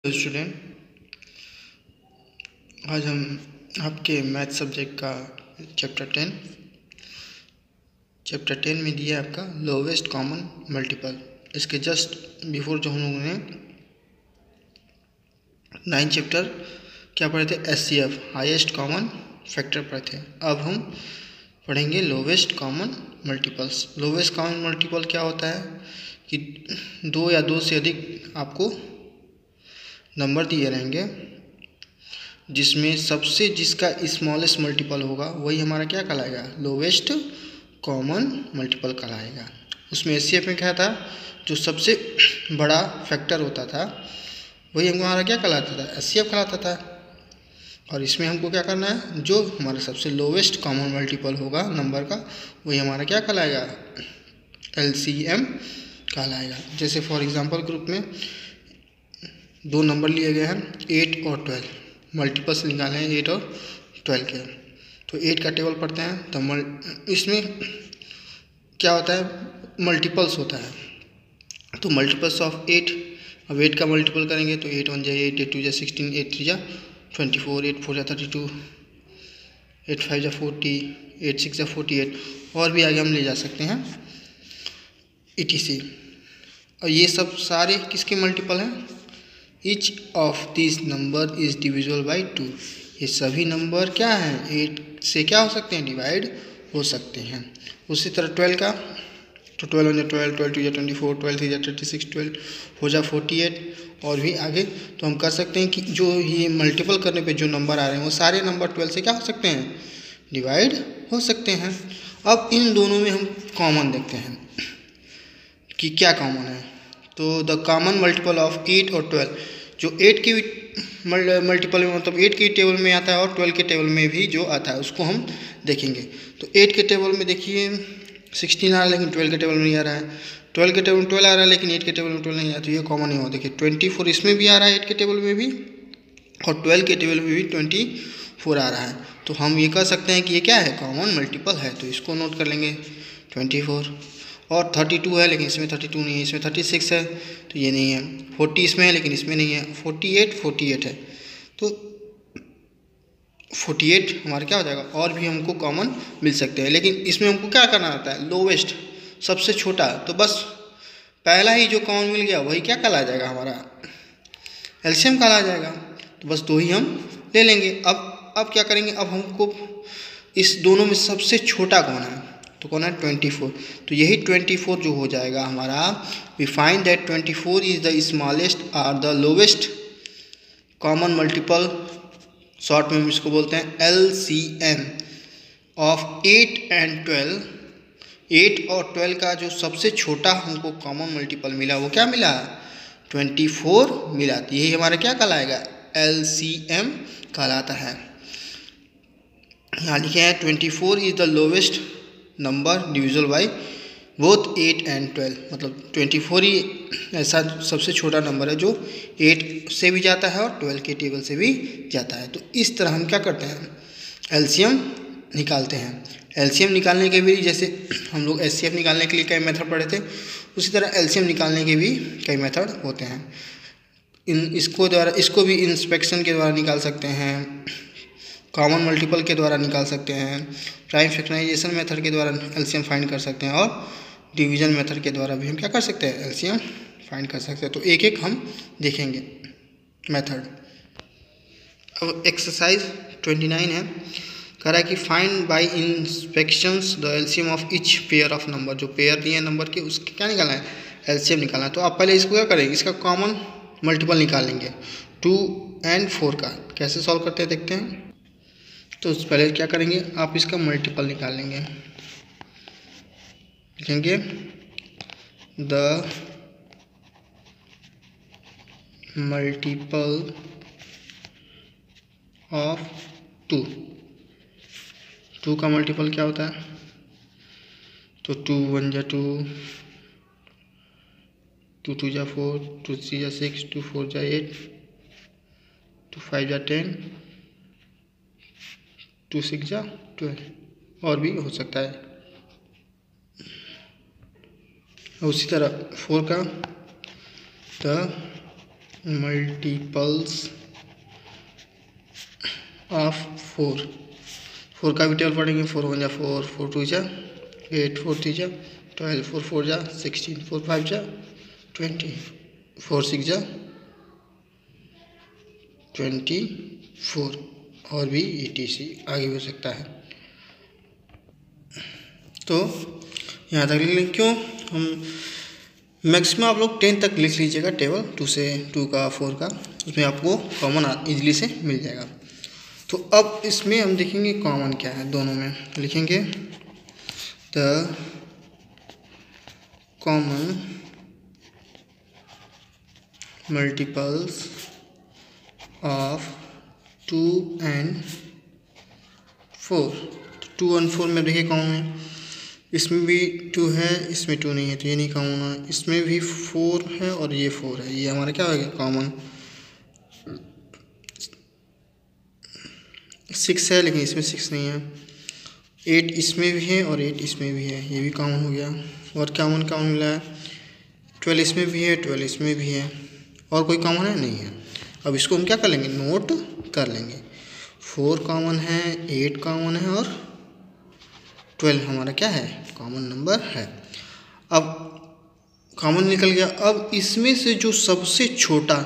Student, आज हम आपके मैथ सब्जेक्ट का चैप्टर 10 में दिया है आपका लोवेस्ट कॉमन मल्टीपल। इसके जस्ट बिफोर जो हम लोगों ने 9 चैप्टर क्या पढ़े थे, एचसीएफ हाईएस्ट कॉमन फैक्टर पढ़े थे। अब हम पढ़ेंगे lowest common multiples. Lowest common multiple क्या होता है कि दो या दो से अधिक आपको नंबर दिए रहेंगे जिसमें सबसे जिसका स्मॉलेस्ट मल्टीपल होगा वही हमारा क्या कहलाएगा, लोवेस्ट कॉमन मल्टीपल कहलाएगा। उसमें एचसीएफ में क्या था, जो सबसे बड़ा फैक्टर होता था वही हमारा क्या कहलाता था, एचसीएफ कहलाता था। और इसमें हमको क्या करना है, जो हमारा सबसे लोवेस्ट कॉमन मल्टीपल होगा नंबर का वही हमारा क्या कहलाएगा, एलसीएम कहलाएगा। जैसे फॉर एग्जांपल ग्रुप में दो नंबर लिए गए हैं 8 और 12, मल्टीपल्स निकाले हैं 8 और 12 के। तो 8 का टेबल पढ़ते हैं तो इसमें क्या होता है, मल्टीपल्स होता है। तो मल्टीपल्स ऑफ 8, अब 8 का मल्टीपल करेंगे तो 8 1 जा 8, 8 2 जा 16, 8 3 जा 24, 8 4 जा 32, 8 5 जा 40, 8 6 जा 48 और भी आगे हम ले जा सकते हैं ETC। और ये सब सारे किसके मल्टीपल हैं, each of this number is divisible by 2। ये सभी नंबर क्या हैं, 8 से क्या हो सकते हैं, डिवाइड हो सकते हैं। उसी तरह 12 का, तो 12 1 जा 12, 12 2 जा 24, 12 3 जा 36, 12 हो जा 48 और भी आगे। तो हम कर सकते हैं कि जो ये मल्टीपल करने पे जो नंबर आ रहे हैं वो सारे नंबर 12 से क्या हो सकते हैं, डिवाइड हो सकते हैं। अब इन दोनों में हम कॉमन देखते हैं कि क्या कॉमन है। तो द कॉमन मल्टीपल ऑफ 8 और 12, जो 8 के मल्टीपल में मतलब 8 के टेबल में आता है और 12 के टेबल में भी जो आता है उसको हम देखेंगे। तो 8 के टेबल में देखिए 16 आ रहा है लेकिन 12 के टेबल में नहीं आ रहा है, 12 के टेबल में 12 आ रहा है लेकिन 8 के टेबल में 12 नहीं आ रहा, तो ये कॉमन नहीं हो। देखिए 24 इसमें भी आ रहा है 8 के टेबल में भी और 12 के टेबल में भी 24 आ रहा है। तो हम ये कह सकते हैं कि ये क्या है, कॉमन मल्टीपल है। तो इसको नोट कर लेंगे 24। और 32 है लेकिन इसमें 32 नहीं है, इसमें 36 है तो ये नहीं है, 40 इसमें है लेकिन इसमें नहीं है, 48 है तो 48 हमारा क्या हो जाएगा। और भी हमको कॉमन मिल सकते हैं लेकिन इसमें हमको क्या करना रहता है, लोवेस्ट सबसे छोटा। तो बस पहला ही जो कॉमन मिल गया वही क्या कहला जाएगा, हमारा एलसीएम कहला जाएगा। तो बस दो ही हम ले लेंगे। अब क्या करेंगे, अब हमको इस दोनों में सबसे छोटा कौन है, तो कौन है 24। तो यही 24 जो हो जाएगा हमारा, we find that 24 is the smallest और the lowest common multiple, short में हम इसको बोलते हैं LCM ऑफ 8 एंड 12। 8 और 12 का जो सबसे छोटा हमको कॉमन मल्टीपल मिला वो क्या मिला, 24 मिला। तो यही हमारा क्या कहलाएगा, LCM कहलाता है। यहाँ लिखे हैं 24 is the lowest number divisible by both 8 and 12, मतलब 24 ही ऐसा सबसे छोटा नंबर है जो 8 से भी जाता है और 12 के टेबल से भी जाता है। तो इस तरह हम क्या करते हैं, एलसीएम निकालते हैं। एलसीएम निकालने के भी जैसे हम लोग एचसीएफ निकालने के लिए कई मेथड पढ़े थे, उसी तरह एलसीएम निकालने के भी कई मेथड होते हैं। इसको भी इंस्पेक्शन के द्वारा निकाल सकते हैं, कॉमन मल्टीपल के द्वारा निकाल सकते हैं, प्राइम फैक्टराइजेशन मेथड के द्वारा एलसीएम फाइंड कर सकते हैं और डिवीजन मेथड के द्वारा भी हम क्या कर सकते हैं, एलसीएम फाइंड कर सकते हैं। तो एक एक हम देखेंगे मेथड। अब एक्सरसाइज 29 है, कह रहा है कि find by inspections the LCM of each pair of number. जो पेयर दिए हैं नंबर के उसके क्या निकालना है, एलसीएम निकालना है। तो आप पहले इसको क्या करेंगे, इसका कॉमन मल्टीपल निकाल लेंगे 2 और 4 का। कैसे सॉल्व करते हैं देखते हैं। तो पहले क्या करेंगे, आप इसका मल्टीपल निकाल लेंगे, लिखेंगे द मल्टीपल ऑफ 2 का मल्टीपल क्या होता है, तो 2 1 जा 2, 2 2 जा 4, 2 3 जा 6, 2 4 जा 8, 2 5 जा 10, 2 6 जा 12 और भी हो सकता है। उसी तरह 4 का, द मल्टीपल्स ऑफ 4, 4 का भी टेबल पढ़ेंगे। 4 1 जा 4, 4 2 जा 8, 4 3 जा 12, 4 4 जा 16, 4 5 जा 20, 4 6 जा 24 और भी ETC आगे हो सकता है। तो यहाँ तक लिख लें। क्यों हम मैक्सिमम आप लोग 10 तक लिख लीजिएगा टेबल, 2 से 2 का 4 का, उसमें आपको कॉमन इजीली से मिल जाएगा। तो अब इसमें हम देखेंगे कॉमन क्या है दोनों में। लिखेंगे the common multiples of 2 and 4। 2 और 4 में देखिए कॉमन है, इसमें भी 2 है, इसमें 2 नहीं है तो ये नहीं कॉमन है। इसमें भी 4 है और ये 4 है, ये हमारा क्या हो गया कॉमन। 6 है लेकिन इसमें 6 नहीं है। 8 इसमें भी है और 8 इसमें भी है, ये भी कॉमन हो गया। और कॉमन मिला है 12 इसमें भी है, 12 इसमें भी है। और कोई कॉमन है नहीं है। अब इसको हम क्या कर लेंगे, नोट कर लेंगे। 4 कॉमन है, 8 कॉमन है और 12 हमारा क्या है कॉमन नंबर है। अब कॉमन निकल गया। अब इसमें से जो सबसे छोटा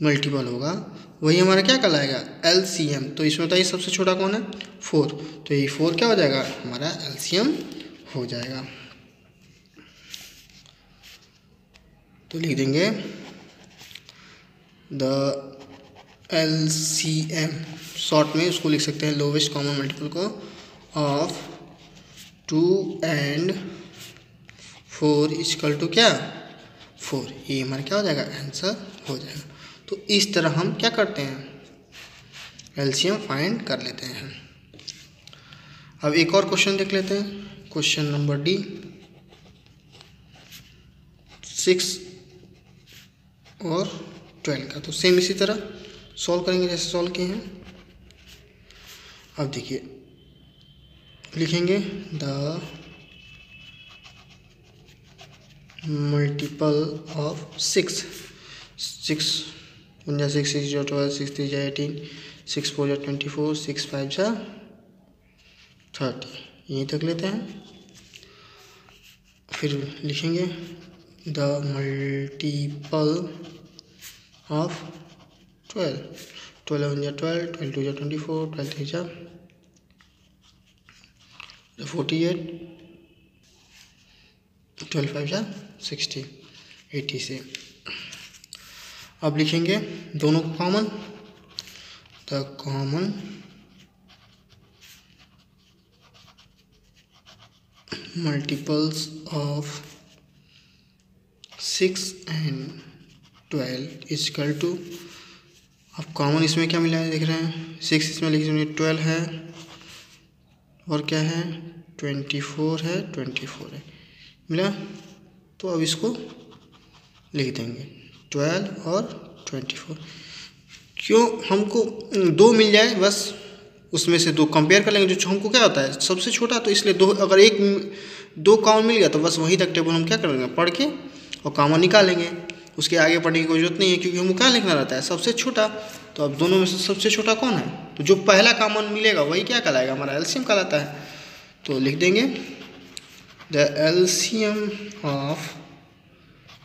मल्टीपल होगा वही हमारा क्या कहलाएगा LCM। तो इसमें बताइए सबसे छोटा कौन है 4, तो ये 4 क्या हो जाएगा हमारा LCM हो जाएगा। तो लिख देंगे द LCM, शॉर्ट में उसको लिख सकते हैं लोवेस्ट कॉमन मल्टीपल को ऑफ 2 and 4 इक्वल टू क्या 4। ये हमारा क्या हो जाएगा आंसर हो जाएगा। तो इस तरह हम क्या करते हैं LCM फाइंड कर लेते हैं। अब एक और क्वेश्चन देख लेते हैं, क्वेश्चन नंबर D। 6 और 12 का तो सेम इसी तरह सॉल्व करेंगे जैसे सॉल्व किए हैं। अब देखिए लिखेंगे द मल्टीपल ऑफ 6। 6 1 जा 6, 6 जा 12, 6 3 जा 18, 6 4 जा 24, 6 5 जा 30, यहीं तक लेते हैं। फिर लिखेंगे द मल्टीपल ऑफ 12। 12 1 जा 12, 12 2 जा 24, 12 3 जा 48, 12 5 जा 60, 80 से। अब लिखेंगे दोनों को common, the common multiples of 6 and 12 equal to. अब कॉमन इसमें क्या मिला है देख रहे हैं, 6 इसमें लिखिए 12 है और क्या है 24 है, 24 है मिला। तो अब इसको लिख देंगे 12 और 24। क्यों हमको 2 मिल जाए बस, उसमें से 2 कंपेयर कर लेंगे। जो हमको क्या होता है सबसे छोटा, तो इसलिए 2 अगर 2 कॉमन मिल गया तो बस वहीं तक टेबल हम क्या करेंगे पढ़ के और कॉमन निकालेंगे। उसके आगे पढ़ने की कोई जरूरत नहीं है क्योंकि हमको क्या लिखना रहता है सबसे छोटा। तो अब दोनों में से सबसे छोटा कौन है, तो जो पहला कॉमन मिलेगा वही क्या कहलाएगा हमारा LCM कहलाता है। तो लिख देंगे the LCM of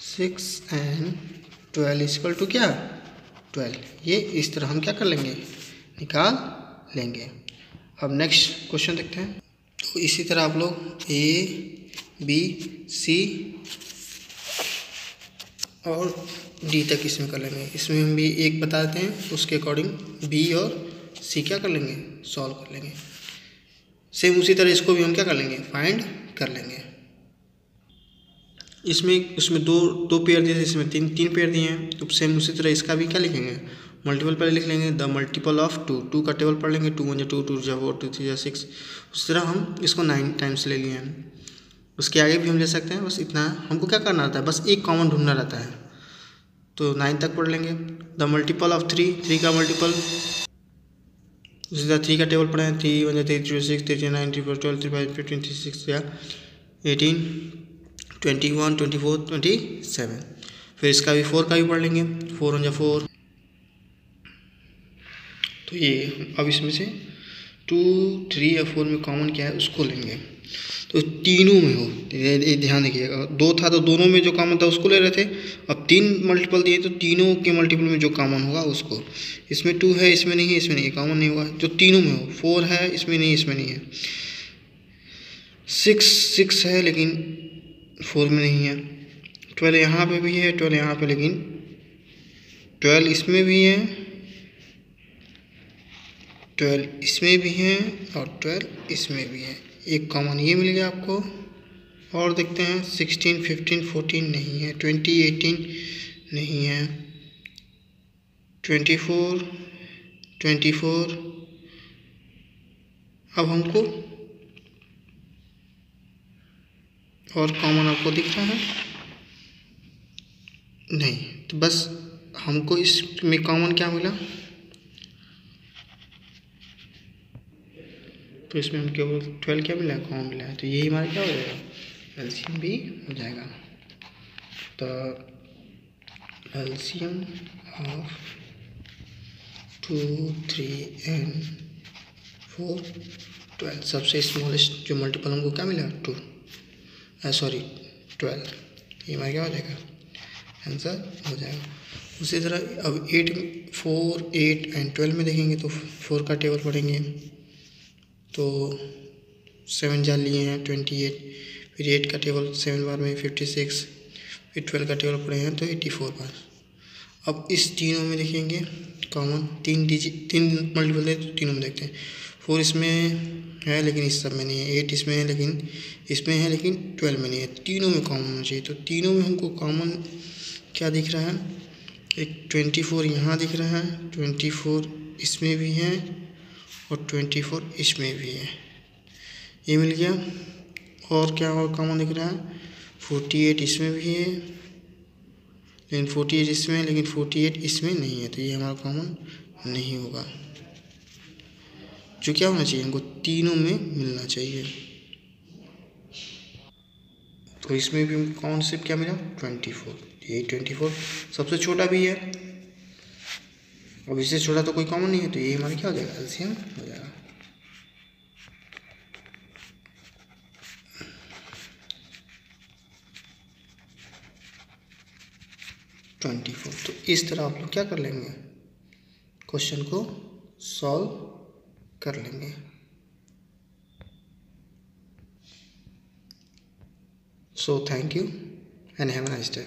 6 and 12 equal to क्या 12। ये इस तरह हम क्या कर लेंगे निकाल लेंगे। अब नेक्स्ट क्वेश्चन देखते हैं। तो इसी तरह आप लोग A B C और D तक इसमें कर लेंगे। इसमें हम भी एक बता देते हैं, उसके अकॉर्डिंग B और C क्या कर लेंगे सॉल्व कर लेंगे। सेम उसी तरह इसको भी हम क्या कर लेंगे फाइंड कर लेंगे। उसमें दो पेयर दिए, इसमें तीन पेयर दिए हैं। तो सेम उसी तरह इसका भी क्या लिखेंगे मल्टीपल पहले लिख लेंगे द मल्टीपल ऑफ 2। 2 का टेबल पढ़ लेंगे, 2 1 जा 2, 2 जा 4, 2 3 जा 6। उस तरह हम इसको 9 टाइम्स ले लिए हैं। उसके आगे भी हम ले सकते हैं, बस इतना हमको क्या करना रहता है बस एक कॉमन ढूंढना रहता है। तो 9 तक पढ़ लेंगे द मल्टीपल ऑफ 3। 3 का मल्टीपल उसी तरह 3 का टेबल पढ़े 3 1 जा 3, 3 6, 3 जा 9, 3 4 12, 3 5 15, 36 जा 18, 21 24 27। फिर इसका भी 4 का भी पढ़ लेंगे, 4 × 4। तो ये अब इसमें से 2, 3 या 4 में कॉमन क्या है उसको लेंगे। तो तीनों में हो, ये ध्यान रखिएगा, 2 था तो दोनों में जो कॉमन था उसको ले रहे थे। अब 3 मल्टीपल दिए तो तीनों के मल्टीपल में जो कॉमन होगा उसको। इसमें 2 है, इसमें नहीं है, इसमें नहीं है, कॉमन नहीं हुआ। जो तीनों में हो, 4 है, इसमें नहीं, इसमें नहीं है। 6 है लेकिन 4 में नहीं है। 12 यहाँ पे भी है, 12 यहाँ पे, लेकिन 12 इसमें भी है, 12 इसमें भी है और 12 इसमें भी है। एक कॉमन ये मिल गया आपको। और देखते हैं 16, 15, 14 नहीं है, 20, 18 नहीं है, 24, 24। अब हमको और कॉमन आपको दिख रहा है नहीं, तो बस हमको इसमें कॉमन क्या मिला, तो इसमें हम केवल 12 क्या मिला है, कॉमन मिला है। तो यही हमारा क्या हो जाएगा, एलसीएम भी हो जाएगा। तो एलसीएम ऑफ 2, 3 एंड 4, 12। सबसे स्मॉलेस्ट जो मल्टीपल हमको क्या मिला, 2, 12। ये हमारा क्या हो जाएगा, आंसर हो जाएगा। उसी तरह अब 8, 4, 8 एंड 12 में देखेंगे तो 4 का टेबल पढ़ेंगे तो 7 जान लिए हैं 28, फिर 8 का टेबल 7 बार में 56, फिर 12 का टेबल पढ़े हैं तो 84 बार। अब इस तीनों में देखेंगे कॉमन 3 मल्टीपल है तो तीनों में देखते हैं। 4 इसमें है लेकिन इस सब में नहीं है, 8 इसमें है लेकिन इसमें है, लेकिन 12 में नहीं है। तीनों में कॉमन होना चाहिए। तो तीनों में हमको कॉमन क्या दिख रहा है, एक 24 यहाँ दिख रहा है, 24 इसमें भी है और 24 इसमें भी है, ये मिल गया। और क्या और कॉमन दिख रहा है, 48 इसमें भी है लेकिन 48 इसमें है, लेकिन 48 इसमें नहीं है, तो ये हमारा कॉमन नहीं होगा। जो क्या होना चाहिए, हमको तीनों में मिलना चाहिए। तो इसमें भी हमको कॉमन सिर्फ क्या मिला, 24। ये 24 सबसे छोटा भी है, अब इससे छोटा तो कोई कॉमन नहीं है, तो ये हमारा क्या हो जाएगा, एलसीएम हो जाएगा। तो इस तरह आप लोग क्या कर लेंगे, क्वेश्चन को सॉल्व कर लेंगे। So thank you and have a nice day.